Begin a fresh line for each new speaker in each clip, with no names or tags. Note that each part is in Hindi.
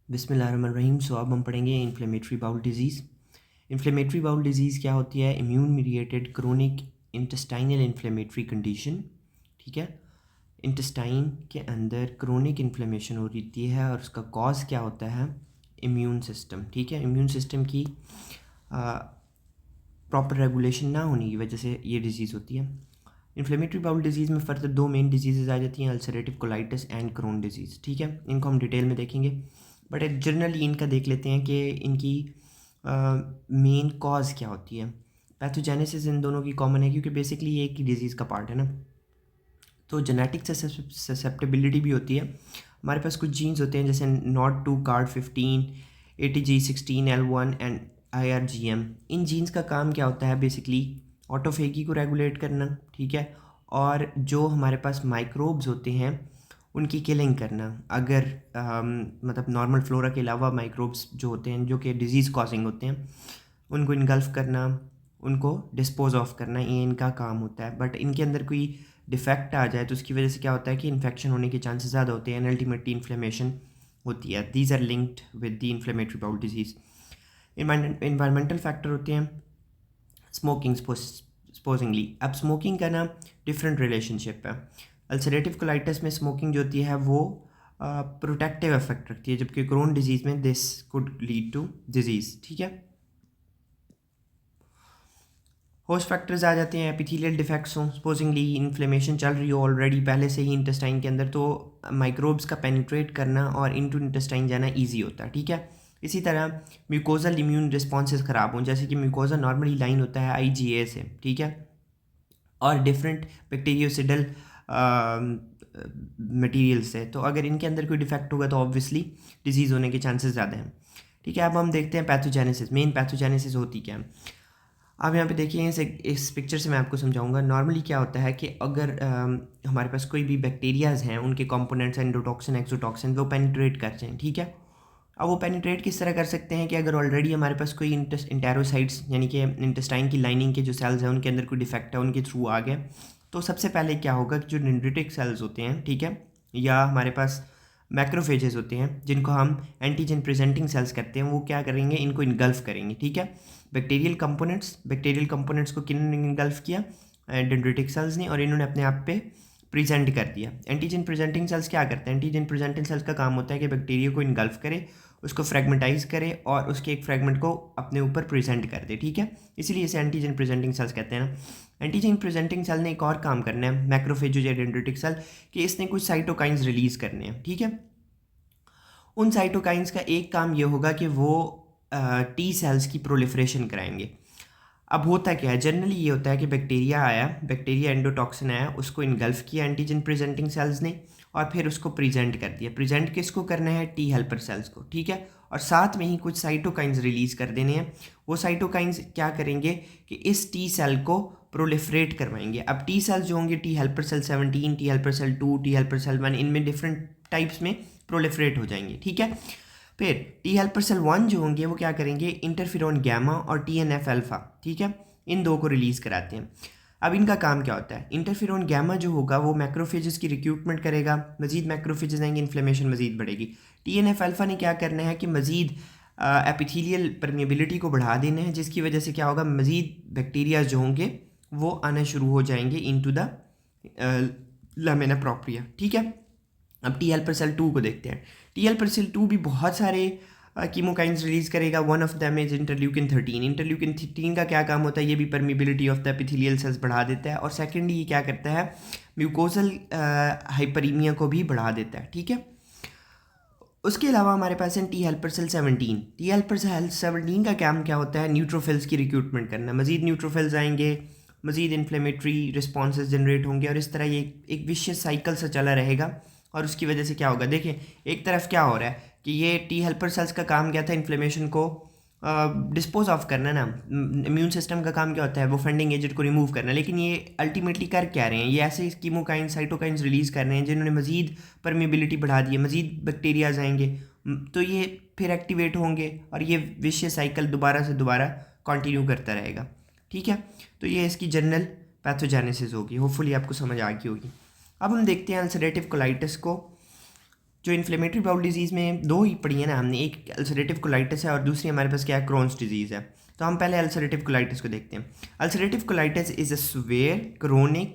बिस्मिल्लाहिर्रहमानिर्रहीम। सो अब हम पढ़ेंगे inflammatory bowel disease. Inflammatory bowel disease क्या होती है? Immune mediated chronic intestinal inflammatory condition. ठीक है, इंटेस्टाइन के अंदर क्रोनिक इन्फ्लेमेशन हो रही है और उसका कॉज क्या होता है? Immune system. ठीक है, इम्यून सिस्टम की प्रॉपर रेगुलेशन ना होने की वजह से ये डिजीज़ होती है। इन्फ्लेमेटरी बाउल डिजीज़ में फर्दर दो मेन डिजीज़ आ जाती हैं, ulcerative colitis and crown disease. ठीक है, इनको हम डिटेल में देखेंगे, बट जनरली इनका देख लेते हैं कि इनकी मेन कॉज क्या होती है। पैथोजेनेसिस इन दोनों की कॉमन है क्योंकि बेसिकली ये एक ही डिजीज़ का पार्ट है ना। तो जेनेटिक ससेप्टेबिलिटी भी होती है। हमारे पास कुछ जीन्स होते हैं जैसे nod two card 15, ATG16L1 and IRGM। इन जीन्स का काम क्या होता है? बेसिकली ऑटोफेगी को रेगुलेट करना। ठीक है, और जो हमारे पास माइक्रोब्स होते हैं उनकी किलिंग करना। अगर मतलब नॉर्मल फ्लोरा के अलावा माइक्रोब्स जो होते हैं जो कि डिजीज़ कॉजिंग होते हैं उनको इनगल्फ करना, उनको डिस्पोज ऑफ करना, ये इनका काम होता है। बट इनके अंदर कोई डिफेक्ट आ जाए तो उसकी वजह से क्या होता है कि इन्फेक्शन होने के चांसेस ज़्यादा होते हैं एंड अल्टीमेटली इन्फ्लेमेशन होती है। These are linked with the inflammatory bowel disease. Environmental factor होते हैं, स्मोकिंग सपोजिंगली। अब स्मोकिंग का ना डिफरेंट रिलेशनशिप है। अल्सरेटिव कोलाइटिस में स्मोकिंग जो होती है वो प्रोटेक्टिव इफेक्ट रखती है, जबकि क्रोन डिजीज़ में this could lead to disease. ठीक है, होस्ट फैक्टर्स आ जाते हैं, एपिथेलियल डिफेक्ट्स हों, सपोजिंगली इन्फ्लेमेशन चल रही हो ऑलरेडी पहले से ही इंटेस्टाइन के अंदर, तो माइक्रोब्स का पेनिट्रेट करना और इनटू इंटेस्टाइन जाना इजी होता है। ठीक है, इसी तरह म्यूकोजल इम्यून रिस्पॉन्सेज ख़राब हों, जैसे कि म्यूकोजा नॉर्मली लाइन होता है IgA से। ठीक है, और डिफरेंट बैक्टीरियोसिडल मटीरियल से, तो अगर इनके अंदर कोई डिफेक्ट होगा तो ऑब्वियसली डिजीज़ होने के चांसेस ज़्यादा हैं। ठीक है, अब हम देखते हैं पैथोजेनेसिस। मेन पैथोजेनेसिस होती क्या है? आप यहाँ पे देखिए, इस पिक्चर से मैं आपको समझाऊंगा। नॉर्मली क्या होता है कि अगर हमारे पास कोई भी बैक्टीरियाज हैं, उनके कंपोनेंट्स एंडोटॉक्सिन एक्सोटॉक्सिन वो पेनिट्रेट कर जाएँ। ठीक है, अब वो पेनिट्रेट किस तरह कर सकते हैं कि अगर ऑलरेडी हमारे पास कोई इंटेरोसाइट्स यानी कि इंटेस्टाइन की लाइनिंग के जो सेल्स हैं उनके अंदर कोई डिफेक्ट है, उनके थ्रू आ गए, तो सबसे पहले क्या होगा कि जो डेंड्रिटिक सेल्स होते हैं, ठीक है, या हमारे पास मैक्रोफेजेस होते हैं जिनको हम एंटीजन प्रेजेंटिंग सेल्स कहते हैं, वो क्या करेंगे? इनको इनगल्फ करेंगे। ठीक है, बैक्टीरियल कंपोनेंट्स को किन इनगल्फ किया? डेंड्रिटिक सेल्स ने, और इन्होंने अपने आप पे प्रेजेंट कर दिया। एंटीजन प्रेजेंटिंग सेल्स क्या करते हैं? एंटीजन प्रेजेंटिंग सेल्स का काम होता है कि बैक्टीरिया को इनगल्फ करे, उसको फ्रेगमेंटाइज करे और उसके एक फ्रेगमेंट को अपने ऊपर प्रेजेंट कर दे। ठीक है, इसीलिए इसे एंटीजन प्रेजेंटिंग सेल्स कहते हैं ना। एंटीजन प्रेजेंटिंग सेल ने एक और काम करना है, मैक्रोफेज या डेंड्रिटिक सेल, कि इसने कुछ साइटोकाइंस रिलीज करने हैं। ठीक है, उन साइटोकाइंस का एक काम ये होगा कि वो टी सेल्स की प्रोलिफरेशन कराएंगे। अब होता क्या है? जनरली ये होता है कि बैक्टीरिया एंडोटॉक्सिन आया, उसको इनगल्फ किया एंटीजन प्रेजेंटिंग सेल्स ने, और फिर उसको प्रेजेंट कर दिया। प्रेजेंट किसको करना है? टी हेल्पर सेल्स को। ठीक है, और साथ में ही कुछ साइटोकाइंस रिलीज कर देने हैं। वो साइटोकाइंस क्या करेंगे कि इस टी सेल को प्रोलिफरेट करवाएंगे। अब टी सेल्स जो होंगे, T helper cell 17, T helper cell 2, T helper cell 1, इनमें डिफरेंट टाइप्स में प्रोलिफरेट हो जाएंगे। ठीक है, फिर टी हेल्पर सेल 1 जो होंगे वो क्या करेंगे? इंटरफेरॉन गैमा और TNF अल्फा, ठीक है, इन दो को रिलीज़ कराते हैं। अब इनका काम क्या होता है? इंटरफेरॉन गैमा जो होगा वो मैक्रोफेजेस की रिक्रूटमेंट करेगा, मजीद मैक्रोफेजेस आएंगे, इन्फ्लेमेशन मजीद बढ़ेगी। TNF अल्फा ने क्या करना है कि मजीद एपिथेलियल परमेबिलिटी को बढ़ा देना है, जिसकी वजह से क्या होगा? मजीद बैक्टीरिया जो होंगे वो आना शुरू हो जाएंगे इनटू द लामिना प्रोप्रिया। ठीक है, अब टी हेल्पर सेल 2 को देखते हैं। टी हेल्पर सेल 2 भी बहुत सारे कीमोकाइंस रिलीज करेगा। One of them is interleukin 13। Interleukin 13 का क्या काम होता है? ये भी permeability of the epithelial cells बढ़ा देता है, और सेकेंडली ये क्या करता है? म्यूकोजल हाइपरीमिया को भी बढ़ा देता है। ठीक है, उसके अलावा हमारे पास है T helper cell 17। T helper cell 17 का काम क्या होता है? न्यूट्रोफिल्स की रिक्रूटमेंट करना। मजीद न्यूट्रोफिल्स आएंगे, मजीद इन्फ्लेमेटरी रिस्पॉन्सेज जनरेट होंगे, और इस तरह ये एक विशियस साइकिल से चला रहेगा। और उसकी वजह से क्या होगा? देखिए, एक तरफ क्या हो रहा है कि ये टी हेल्पर सेल्स का काम क्या था? इन्फ्लेमेशन को डिस्पोज ऑफ करना ना। इम्यून सिस्टम का काम क्या होता है? वो फंडिंग एजेंट को रिमूव करना। लेकिन ये अल्टीमेटली कर क्या रहे हैं? ये ऐसे कीमोकाइंस साइटोकाइंस रिलीज कर रहे हैं जिन्होंने मजीद परमेबिलिटी बढ़ा दी है, मजीद बैक्टीरियाज आएंगे, तो ये फिर एक्टिवेट होंगे और ये विशियस साइकिल दोबारा से दोबारा कंटिन्यू करता रहेगा। ठीक है, तो ये इसकी जनरल पैथोजेनेसिस होगी। होपफुली आपको समझ आ गई होगी। अब हम देखते हैं अल्सरेटिव कोलाइटिस को। जो इन्फ्लेमेटरी बाउल डिजीज़ में दो ही पढ़ी है ना हमने, एक अल्सरेटिव कोलाइटिस है और दूसरी हमारे पास क्या है, क्रोन्स डिजीज़ है। तो हम पहले अल्सरेटिव कोलाइटिस को देखते हैं। Ulcerative colitis is a severe chronic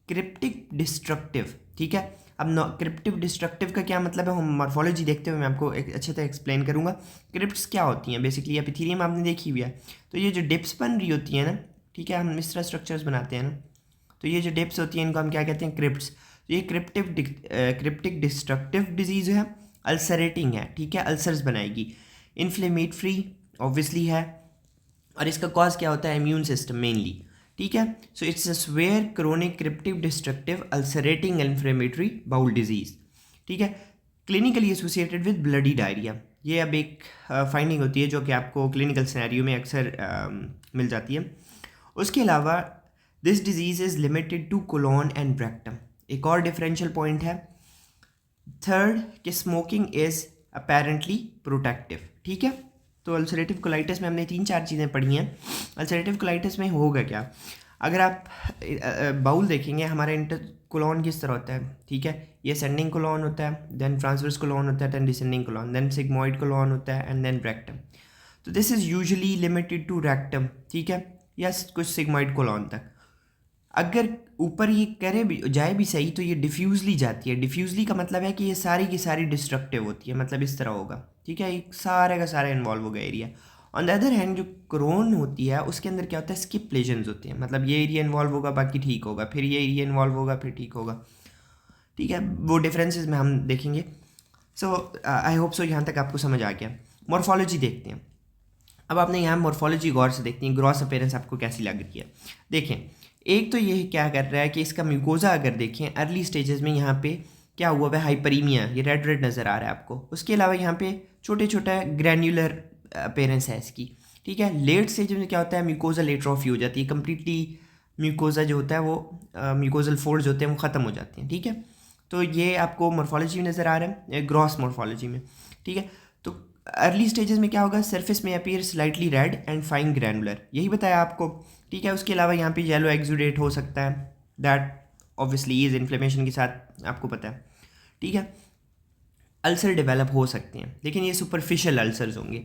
cryptic destructive, ठीक है। अब क्रिप्टिव डिस्ट्रक्टिव का क्या मतलब है, हम मॉर्फोलॉजी देखते हुए मैं आपको एक अच्छे से एक्सप्लेन करूँगा। क्रिप्ट्स क्या होती हैं बेसिकली, एपिथेलियम आपने देखी हुई है। तो ये जो डिप्स बन रही होती है ना, ठीक है, हम इस तरह स्ट्रक्चर्स बनाते हैं ना, तो ये जो डिप्स होती हैं इनको हम क्या कहते हैं, क्रिप्ट्स। तो ये क्रिप्टिक डिस्ट्रक्टिव डिजीज़ है, अल्सरेटिंग है, ठीक है, अल्सर्स बनाएगी। इन्फ्लेमेटरी ऑब्वियसली है, और इसका कॉज क्या होता है, इम्यून सिस्टम मेनली, ठीक है। So it's a severe chronic cryptive destructive ulcerating inflammatory bowel disease, ठीक है। Clinically associated with bloody diarrhoea, ये अब एक फाइंडिंग होती है जो कि आपको क्लिनिकल सिनेरियो में अक्सर मिल जाती है। उसके अलावा this disease is limited to colon and rectum. एक और डिफरेंशियल पॉइंट है। थर्ड कि स्मोकिंग इज़ अपेरेंटली प्रोटेक्टिव, ठीक है। तो अल्सरेटिव कोलाइटिस में हमने 3-4 चीज़ें पढ़ी हैं। अल्सरेटिव कोलाइटिस में होगा क्या, अगर आप बाउल देखेंगे हमारा इंटर कोलॉन किस तरह होता है, ठीक है। ये असेंडिंग कोलॉन होता है, देन ट्रांसवर्स कोलॉन होता है, then descending colon, then sigmoid colon होता है, एंड देन रेक्टम। तो this is usually limited to rectum, ठीक है, या कुछ सिग्मोइड कोलॉन तक। अगर ऊपर ये करे भी जाए भी सही तो ये डिफ्यूजली जाती है। डिफ्यूजली का मतलब है कि ये सारी की सारी डिस्ट्रक्टिव होती है, मतलब इस तरह होगा, ठीक है, एक सारे का सारा इन्वॉल्व होगा area. On the other hand जो क्रोन होती है उसके अंदर क्या होता है, स्किप लेजन्स होती हैं, मतलब ये एरिया इन्वॉल्व होगा बाकी ठीक होगा, फिर ये एरिया इन्वॉल्व होगा फिर ठीक होगा, ठीक है। वो डिफरेंसेस में हम देखेंगे। सो आई होप सो यहाँ तक आपको समझ आ गया। मॉर्फोलॉजी देखते हैं। अब आपने यहाँ मॉर्फोलॉजी गौर से देखती हैं, ग्रॉस अपीयरेंस आपको कैसी लग रही है। देखें, एक तो ये क्या कर रहा है कि इसका म्यूकोजा अगर देखें अर्ली स्टेजेस में यहाँ पे क्या हुआ है, हाइपरीमिया, ये रेड रेड नज़र आ रहा है आपको। उसके अलावा यहाँ पे छोटे छोटा ग्रैन्युलर अपीयरेंस है इसकी, ठीक है। लेट स्टेज में क्या होता है, म्यूकोजल एट्रोफी हो जाती है, कम्प्लीटली म्यूकोजा जो होता है वो म्यूकोजल फोल्ड्स होते हैं वो ख़त्म हो जाते हैं, ठीक है। तो ये आपको मॉर्फोलॉजी में नज़र आ रहा है, ग्रॉस मॉर्फोलॉजी में, ठीक है। तो अर्ली स्टेजेस में क्या होगा, सरफेस में appear slightly red and fine granular, यही बताया आपको, ठीक है। उसके अलावा यहाँ पे येलो एक्सुडेट हो सकता है, दैट ऑब्वियसली इज इन्फ्लेमेशन के साथ आपको पता है, ठीक है। अल्सर डेवलप हो सकते हैं लेकिन ये सुपरफिशियल अल्सर्स होंगे।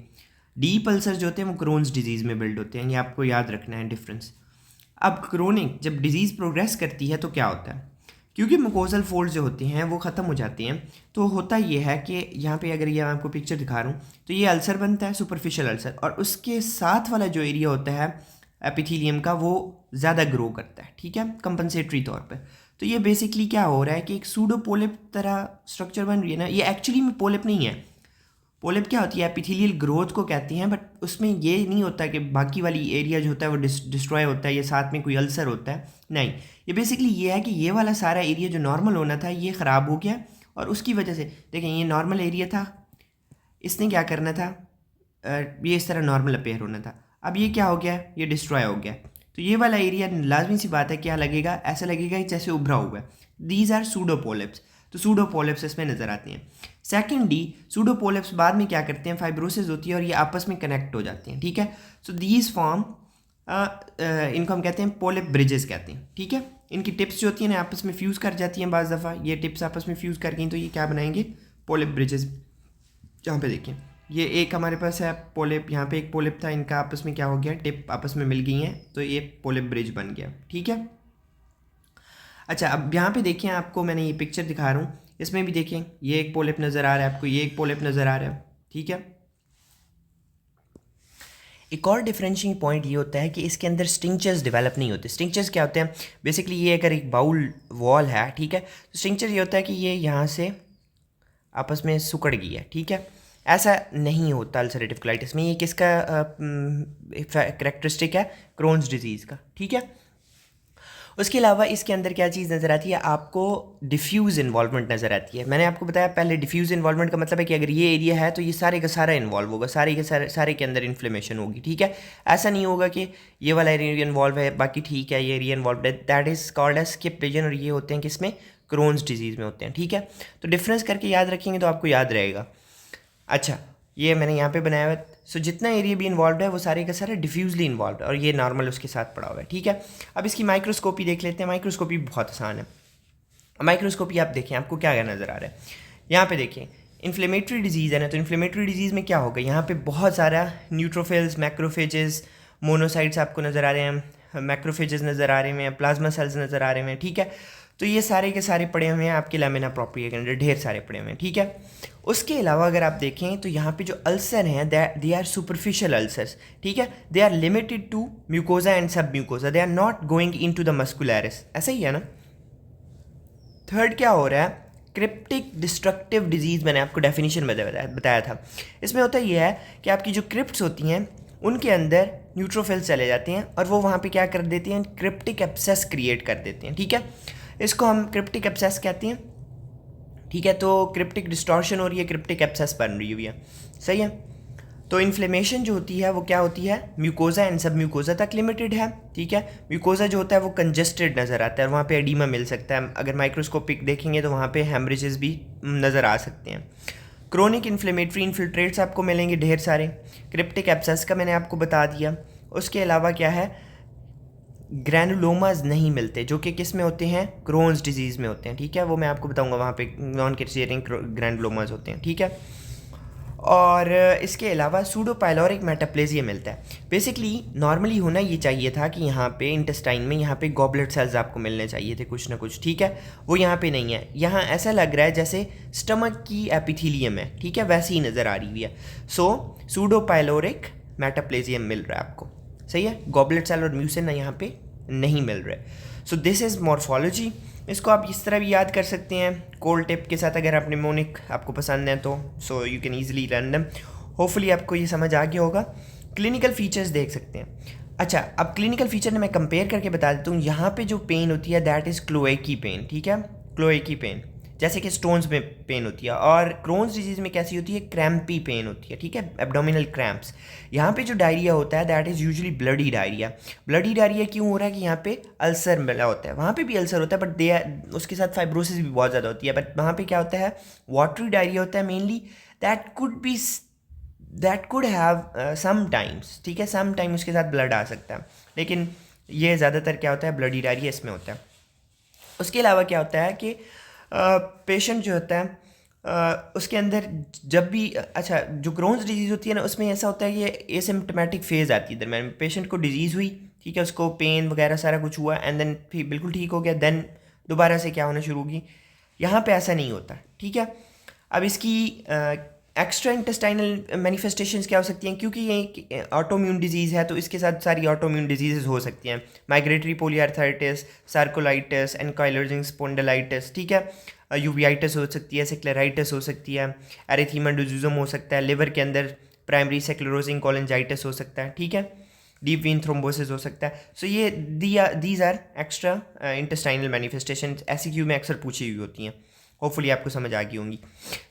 डीप अल्सर जो होते हैं वो क्रोन्स डिजीज़ में बिल्ड होते हैं, ये आपको याद रखना है डिफरेंस। अब क्रोनिक जब डिजीज़ प्रोग्रेस करती है तो क्या होता है, क्योंकि मुकोजल फोल्ड जो होते हैं वो ख़त्म हो जाते हैं, तो होता ये है कि यहाँ पे अगर ये मैं आपको पिक्चर दिखा रहा हूँ तो ये अल्सर बनता है, सुपरफिशियल अल्सर, और उसके साथ वाला जो एरिया होता है एपिथेलियम का वो ज़्यादा ग्रो करता है, ठीक है, कंपनसेटरी तौर पे। तो ये बेसिकली क्या हो रहा है कि एक सूडो पोलिप तरह स्ट्रक्चर बन रही है ना, ये एक्चुअली में पोलिप नहीं है। पोलिप क्या होती है, एपिथेलियल ग्रोथ को कहती हैं, बट उसमें ये नहीं होता कि बाकी वाली एरिया जो होता है वो डिस्ट्रॉय होता है या साथ में कोई अल्सर होता है, नहीं। ये बेसिकली ये है कि ये वाला सारा एरिया जो नॉर्मल होना था ये ख़राब हो गया, और उसकी वजह से देखें ये नॉर्मल एरिया था, इसने क्या करना था, ये इस तरह नॉर्मल अपेयर होना था, अब ये क्या हो गया, ये डिस्ट्रॉय हो गया। तो ये वाला एरिया लाजमी सी बात है क्या लगेगा, ऐसा लगेगा कि जैसे उभरा हुआ है। दीज आर सूडोपोलिप्स, तो सूडोपोलिप्स इसमें नज़र आती हैं। सेकेंडली सूडोपोलिप्स बाद में क्या करते हैं, फाइब्रोसिस होती है और ये आपस में कनेक्ट हो जाती हैं, ठीक है। सो दीज फॉर्म इनको हम कहते हैं पोलिप ब्रिजेस कहते हैं, ठीक है। इनकी टिप्स जो होती हैं ना आपस में फ्यूज़ कर जाती हैं, बाज़ दफ़ा ये टिप्स आपस में फ्यूज़ कर गई तो ये क्या बनाएंगे, पोलिप ब्रिजेस। जहाँ पे देखें ये एक हमारे पास है पोलिप, यहाँ पे एक पोलिप था, इनका आपस में क्या हो गया, टिप आपस में मिल गई हैं तो ये पोलिप ब्रिज बन गया, ठीक है। अच्छा, अब यहाँ पे देखें, आपको मैंने ये पिक्चर दिखा रहा हूँ, इसमें भी देखें ये एक पोलिप नज़र आ रहा है आपको, ये एक पोलिप नज़र आ रहा है, ठीक है। एक और डिफरेंशिएटिंग पॉइंट ये होता है कि इसके अंदर स्टिंक्चर्स डेवलप नहीं होते। स्टिंक्चर्स क्या होते हैं, बेसिकली ये अगर एक बाउल वॉल है, ठीक है, तो स्टिंक्चर ये होता है कि ये यहाँ से आपस में सुकड़ गई है, ठीक है। ऐसा नहीं होता अल्सरेटिव कोलाइटिस में, ये किसका करैक्टरिस्टिक है, क्रोन्स डिजीज़ का, ठीक है। उसके अलावा इसके अंदर क्या चीज़ नज़र आती है आपको, डिफ्यूज़ इन्वॉल्वमेंट नज़र आती है। मैंने आपको बताया पहले, डिफ्यूज़ इन्वॉल्वमेंट का मतलब है कि अगर ये एरिया है तो ये सारे का सारा इन्वॉल्व होगा, सारे के सारे के अंदर इन्फ्लेमेशन होगी, ठीक है। ऐसा नहीं होगा कि ये वाला एरिया इन्वॉल्व है बाकी ठीक है, ये एरिया इन्वॉल्व है, that is called as skip region, और ये होते हैं किसमें, क्रोन्स डिजीज़ में होते हैं, ठीक है। तो डिफरेंस करके याद रखेंगे तो आपको याद रहेगा। अच्छा, ये मैंने यहाँ पे बनाया हुआ है, सो जितना एरिया भी इन्वॉल्व है वो सारे का सारा डिफ्यूजली इन्वॉल्व है, और ये नॉर्मल उसके साथ पड़ा हुआ है, ठीक है। अब इसकी माइक्रोस्कोपी देख लेते हैं। माइक्रोस्कोपी बहुत आसान है। माइक्रोस्कोपी आप देखें, आपको क्या नज़र आ रहा है, यहाँ पे देखिए इन्फ्लेमेटरी डिजीज़ है ना, तो इन्फ्लेमेटरी डिजीज़ में क्या होगा, यहाँ पे बहुत सारा न्यूट्रोफिल्स, मैक्रोफेजेस, मोनोसाइट्स आपको नज़र आ रहे हैं, मैक्रोफेजेस नज़र आ रहे हैं, प्लाज्मा सेल्स नज़र आ रहे हैं, ठीक है। तो ये सारे के सारे पड़े हुए हैं आपके लैमिना प्रोप्रिया के अंदर, ढेर सारे पड़े हुए हैं, ठीक है। उसके अलावा अगर आप देखें तो यहाँ पे जो अल्सर हैं दे आर सुपरफिशियल अल्सर्स, ठीक है। They are limited to mucosa and submucosa, they are not going in to the muscularis, ऐसा ही है ना। थर्ड क्या हो रहा है, क्रिप्टिक डिस्ट्रक्टिव डिजीज़, मैंने आपको डेफिनेशन में बताया था। इसमें होता यह है कि आपकी जो क्रिप्ट्स होती हैं उनके अंदर न्यूट्रोफिल्स चले जाते हैं और वो वहाँ पे क्या कर देती हैं, क्रिप्टिक एब्सेस क्रिएट कर देते हैं, ठीक है। इसको हम क्रिप्टिक एब्सेस कहते हैं, ठीक है। तो क्रिप्टिक डिस्टॉर्शन हो रही है, क्रिप्टिक एब्सेस बन रही हुई है, सही है। तो इन्फ्लेमेशन जो होती है वो क्या होती है, म्यूकोजा एंड सब म्यूकोजा तक लिमिटेड है, ठीक है। म्यूकोजा जो होता है वो कंजेस्टेड नज़र आता है, वहाँ पे एडीमा मिल सकता है, अगर माइक्रोस्कोपिक देखेंगे तो वहाँ पे हेमरेजेस भी नज़र आ सकते हैं। क्रोनिक इन्फ्लेमेटरी इन्फिल्ट्रेट्स आपको मिलेंगे ढेर सारे। क्रिप्टिक एब्सेस का मैंने आपको बता दिया। उसके अलावा क्या है, ग्रैनुलोमाज नहीं मिलते, जो कि किस में होते हैं, क्रोन्स डिजीज़ में होते हैं, ठीक है। वो मैं आपको बताऊंगा, वहाँ पे नॉन कैंसरिंग ग्रैनुलोमाज होते हैं, ठीक है। और इसके अलावा सूडो पाइलोरिक मेटाप्लेजिया मिलता है। बेसिकली नॉर्मली होना ये चाहिए था कि यहाँ पे इंटेस्टाइन में यहाँ पे गॉबलेट सेल्स आपको मिलने चाहिए थे कुछ ना कुछ, ठीक है। वो यहाँ पे नहीं है, यहाँ ऐसा लग रहा है जैसे स्टमक की एपिथीलियम है, ठीक है, वैसी ही नज़र आ रही है। सो सूडो पाइलोरिक मेटाप्लेजियम मिल रहा है आपको, सही है। गॉबलेट सेल और म्यूसिन यहाँ पे नहीं मिल रहे। So this is morphology. इसको आप इस तरह भी याद कर सकते हैं कोल्ड टिप के साथ, अगर आप निमोनिक आपको पसंद है तो। So you can easily learn them. Hopefully आपको ये समझ आ गया होगा। क्लिनिकल फीचर्स देख सकते हैं। अच्छा, अब क्लिनिकल फीचर ने मैं कंपेयर करके बता देता हूँ। यहाँ पे जो पेन होती है दैट इज़ क्लोएकी पेन, ठीक है, क्लोएकी पेन, जैसे कि स्टोन्स में पेन होती है। और क्रोन्स डिजीज़ में कैसी होती है, क्रैम्पी पेन होती है, ठीक है, एब्डोमिनल क्रैम्प्स। यहाँ पे जो डायरिया होता है that is usually bloody diarrhoea. Bloody diarrhoea क्यों हो रहा है कि यहाँ पे अल्सर मिला होता है, वहाँ पे भी अल्सर होता है बट उसके साथ फाइब्रोसिस भी बहुत ज़्यादा होती है। बट वहाँ पे क्या होता है, वाटरी डायरिया होता है mainly, that could have sometimes, ठीक है, सम टाइम उसके साथ ब्लड आ सकता है, लेकिन ये ज़्यादातर क्या होता है, ब्लडी डायरिया इसमें होता है। उसके अलावा क्या होता है कि पेशेंट जो होता है उसके अंदर जब भी, अच्छा, जो क्रोन्स डिजीज़ होती है ना उसमें ऐसा होता है कि एसिम्प्टोमेटिक फेज़ आती है दरम्यान। पेशेंट को डिजीज़ हुई, ठीक है, उसको पेन वगैरह सारा कुछ हुआ एंड देन फिर बिल्कुल ठीक हो गया, देन दोबारा से क्या होना शुरू होगी। यहाँ पे ऐसा नहीं होता, ठीक है। अब इसकी एक्स्ट्रा इंटेस्टाइनल मैनिफेस्टेशंस क्या हो सकती हैं, क्योंकि ये ऑटोम्यून डिजीज़ है तो इसके साथ सारी ऑटोम्यून डिजीज़ हो सकती हैं। माइग्रेटरी पोलियार्थराइटिस, सार्कोलाइटिस, एनकाइलोजिंग स्पोंडिलाइटिस, ठीक है, यूवियाइटिस हो सकती है, सेक्लेराइटिस हो सकती है, एरिथीमा डिजीज़म हो सकता है, लिवर के अंदर प्राइमरी सेक्लेरोसिंग कोलिंजाइटिस हो सकता है, ठीक है, डीप वेन थ्रोम्बोसिस हो सकता है। सो ये these are extra intestinal manifestation, SCQ में अक्सर पूछी हुई होती हैं। होपफुली आपको समझ आ गई होंगी।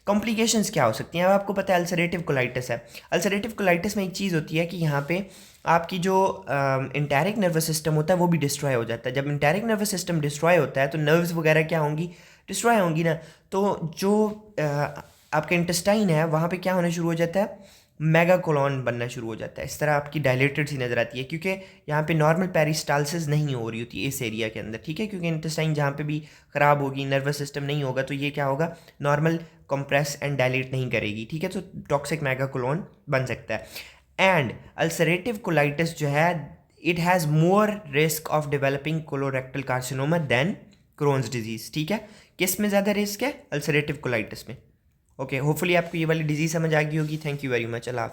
कॉम्प्लिकेशंस क्या हो सकती हैं, अब आपको पता है अल्सरेटिव कोलाइटिस है। अल्सरेटिव कोलाइटिस में एक चीज़ होती है कि यहाँ पे आपकी जो इंटैरिक नर्वस सिस्टम होता है वो भी डिस्ट्रॉय हो जाता है। जब इंटैरिक नर्वस सिस्टम डिस्ट्रॉय होता है तो नर्व्स वगैरह क्या होंगी, डिस्ट्रॉय होंगी ना। तो जो आपका इंटेस्टाइन है वहाँ पे क्या होना शुरू हो जाता है, मेगा कोलॉन बनना शुरू हो जाता है। इस तरह आपकी डायलेटेड सी नज़र आती है, क्योंकि यहाँ पे नॉर्मल पेरिस्टाल्सिस नहीं हो रही होती इस एरिया के अंदर, ठीक है। क्योंकि इंटेस्टाइन जहाँ पे भी ख़राब होगी, नर्वस सिस्टम नहीं होगा, तो ये क्या होगा, नॉर्मल कंप्रेस एंड डायलेट नहीं करेगी, ठीक है। तो टॉक्सिक मेगा कोलॉन बन सकता है। एंड अल्सरेटिव कोलाइटिस जो है, it has more risk of developing colorectal carcinoma than Crohn's disease, ठीक है। किस में ज़्यादा रिस्क है, अल्सरेटिव कोलाइटिस में। ओके, होपफुली आपको ये वाली डिजीज़ समझ आ गई होगी। Thank you very much. Allah.